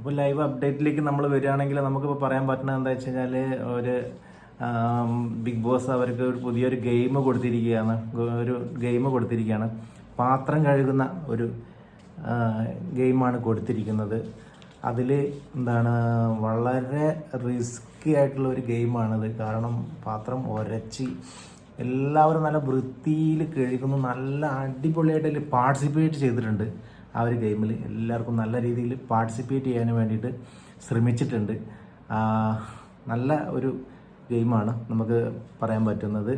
അപ്പോൾ ലൈവ് അപ്ഡേറ്റിലേക്ക് നമ്മൾ വരികയാണെങ്കിൽ നമുക്കിപ്പോൾ പറയാൻ പറ്റുന്നത് എന്താ വെച്ച് കഴിഞ്ഞാൽ ഒരു ബിഗ് ബോസ് അവർക്ക് ഒരു പുതിയൊരു ഗെയിം കൊടുത്തിരിക്കുകയാണ്. പാത്രം കഴുകുന്ന ഒരു ഗെയിമാണ് കൊടുത്തിരിക്കുന്നത്. അതിൽ വളരെ റിസ്കി ആയിട്ടുള്ള ഒരു ഗെയിമാണിത്. കാരണം പാത്രം ഉരച്ച് എല്ലാവരും നല്ല വൃത്തിയിൽ കഴുകുന്നു. നല്ല അടിപൊളിയായിട്ട് അതിൽ പാർട്ടിസിപ്പേറ്റ് ചെയ്തിട്ടുണ്ട്. ആ ഒരു ഗെയിമിൽ എല്ലാവർക്കും നല്ല രീതിയിൽ പാർട്ടിസിപ്പേറ്റ് ചെയ്യാൻ വേണ്ടിയിട്ട് ശ്രമിച്ചിട്ടുണ്ട്. നല്ല ഒരു ഗെയിമാണ് നമുക്ക് പറയാൻ പറ്റുന്നത്.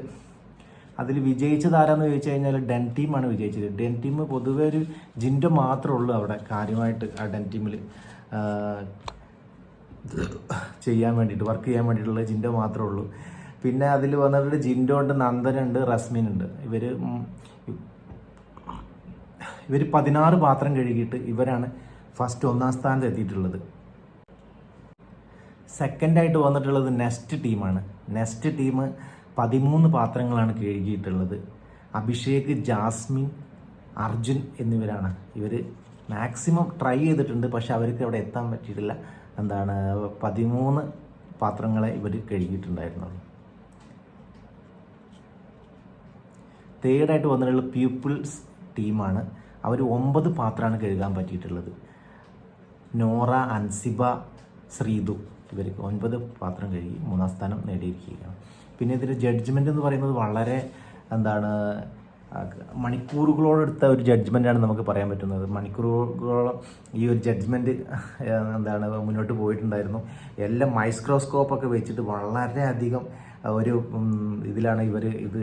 അതിൽ വിജയിച്ചത് ആരാന്ന് ചോദിച്ചു കഴിഞ്ഞാൽ ഡെൻ ടീമാണ് വിജയിച്ചത്. ഡെൻ ടീം പൊതുവെ ഒരു ജിൻഡോ മാത്രമേ ഉള്ളൂ അവിടെ കാര്യമായിട്ട് ആ ഡെൻ ടീമിൽ വർക്ക് ചെയ്യാൻ വേണ്ടിയിട്ടുള്ള ജിൻഡോ മാത്രമേ ഉള്ളൂ. പിന്നെ അതിൽ വന്നിട്ട് ജിൻഡോ ഉണ്ട്, നന്ദനുണ്ട്, റസ്മിൻ ഉണ്ട്. ഇവർ 16 പാത്രം കഴുകിയിട്ട് ഇവരാണ് ഫസ്റ്റ് 1ാം സ്ഥാനത്ത് എത്തിയിട്ടുള്ളത്. സെക്കൻഡായിട്ട് വന്നിട്ടുള്ളത് നെക്സ്റ്റ് ടീമാണ്. നെക്സ്റ്റ് ടീം 13 പാത്രങ്ങളാണ് കഴുകിയിട്ടുള്ളത്. അഭിഷേക്, ജാസ്മിൻ, അർജുൻ എന്നിവരാണ്. ഇവർ മാക്സിമം ട്രൈ ചെയ്തിട്ടുണ്ട്, പക്ഷെ അവർക്ക് അവിടെ എത്താൻ പറ്റിയിട്ടില്ല. 13 പാത്രങ്ങളെ ഇവർ കഴുകിയിട്ടുണ്ടായിരുന്നുള്ളൂ. തേർഡായിട്ട് വന്നിട്ടുള്ള പീപ്പിൾസ് ടീമാണ്. അവർ 9 പാത്രമാണ് കഴുകാൻ പറ്റിയിട്ടുള്ളത്. നോറ, അൻസിബ, ശ്രീതു ഇവർക്ക് 9 പാത്രം കഴുകി 3ാം സ്ഥാനം നേടിയിരിക്കുകയാണ്. പിന്നെ ഇതിൽ ജഡ്ജ്മെൻ്റ് എന്ന് പറയുന്നത് വളരെ മണിക്കൂറുകളോടെടുത്ത ഒരു ജഡ്ജ്മെൻ്റാണ് നമുക്ക് പറയാൻ പറ്റുന്നത്. മണിക്കൂറുകളോളം ഈ ഒരു ജഡ്ജ്മെൻറ്റ് മുന്നോട്ട് പോയിട്ടുണ്ടായിരുന്നു. എല്ലാം മൈക്രോസ്കോപ്പൊക്കെ വെച്ചിട്ട് വളരെയധികം ഒരു ഇതിലാണ് ഇത്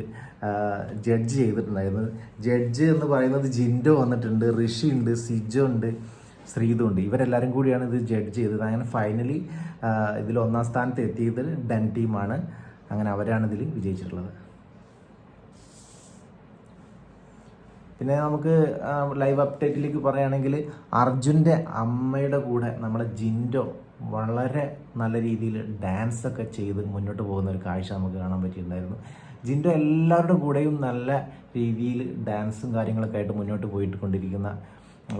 ജഡ്ജ് ചെയ്തിട്ടുണ്ടായിരുന്നത്. ജഡ്ജ് എന്ന് പറയുന്നത് ജിൻഡോ വന്നിട്ടുണ്ട്, ഋഷി ഉണ്ട്, സിജോ ഉണ്ട്, ശ്രീതു ഉണ്ട്. ഇവരെല്ലാവരും കൂടിയാണ് ഇത് ജഡ്ജ് ചെയ്തത്. അങ്ങനെ ഫൈനലി ഇതിൽ 1ാം സ്ഥാനത്ത് എത്തിയത് ഡെൻ ടീമാണ്. അങ്ങനെ അവരാണ് ഇതിൽ വിജയിച്ചിട്ടുള്ളത്. പിന്നെ നമുക്ക് ലൈവ് അപ്ഡേറ്റിലേക്ക് പറയുകയാണെങ്കിൽ അർജുൻ്റെ അമ്മയുടെ കൂടെ നമ്മളെ ജിൻഡോ വളരെ നല്ല രീതിയിൽ ഡാൻസൊക്കെ ചെയ്ത് മുന്നോട്ട് പോകുന്ന ഒരു കാഴ്ച നമുക്ക് കാണാൻ പറ്റിയിട്ടുണ്ടായിരുന്നു. ജിൻഡോ എല്ലാവരുടെ കൂടെയും നല്ല രീതിയിൽ ഡാൻസും കാര്യങ്ങളൊക്കെ ആയിട്ട് മുന്നോട്ട് പോയിട്ട് കൊണ്ടിരിക്കുന്ന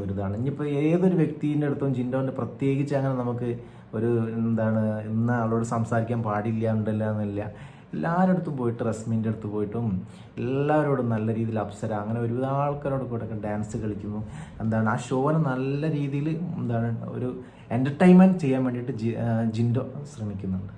ഒരിതാണ്. ഇനിയിപ്പോൾ ഏതൊരു വ്യക്തിൻ്റെ അടുത്തും ജിൻഡോൻ്റെ പ്രത്യേകിച്ച് അങ്ങനെ നമുക്ക് ഒരു ഇന്ന ആളോട് സംസാരിക്കാൻ പാടില്ല എന്നില്ല. എല്ലാവരുടെ അടുത്തും പോയിട്ട്, റസ്മിൻ്റെ അടുത്ത് പോയിട്ടും എല്ലാവരോടും നല്ല രീതിയിൽ അപ്സര അങ്ങനെ ഒരുവിധ ആൾക്കാരോട് കൂടെ ഡാൻസ് കളിക്കുന്നു. ആ ഷോനെ നല്ല രീതിയിൽ ഒരു എൻ്റർടൈൻമെൻറ്റ് ചെയ്യാൻ വേണ്ടിയിട്ട് ജിൻഡോ ശ്രമിക്കുന്നുണ്ട്.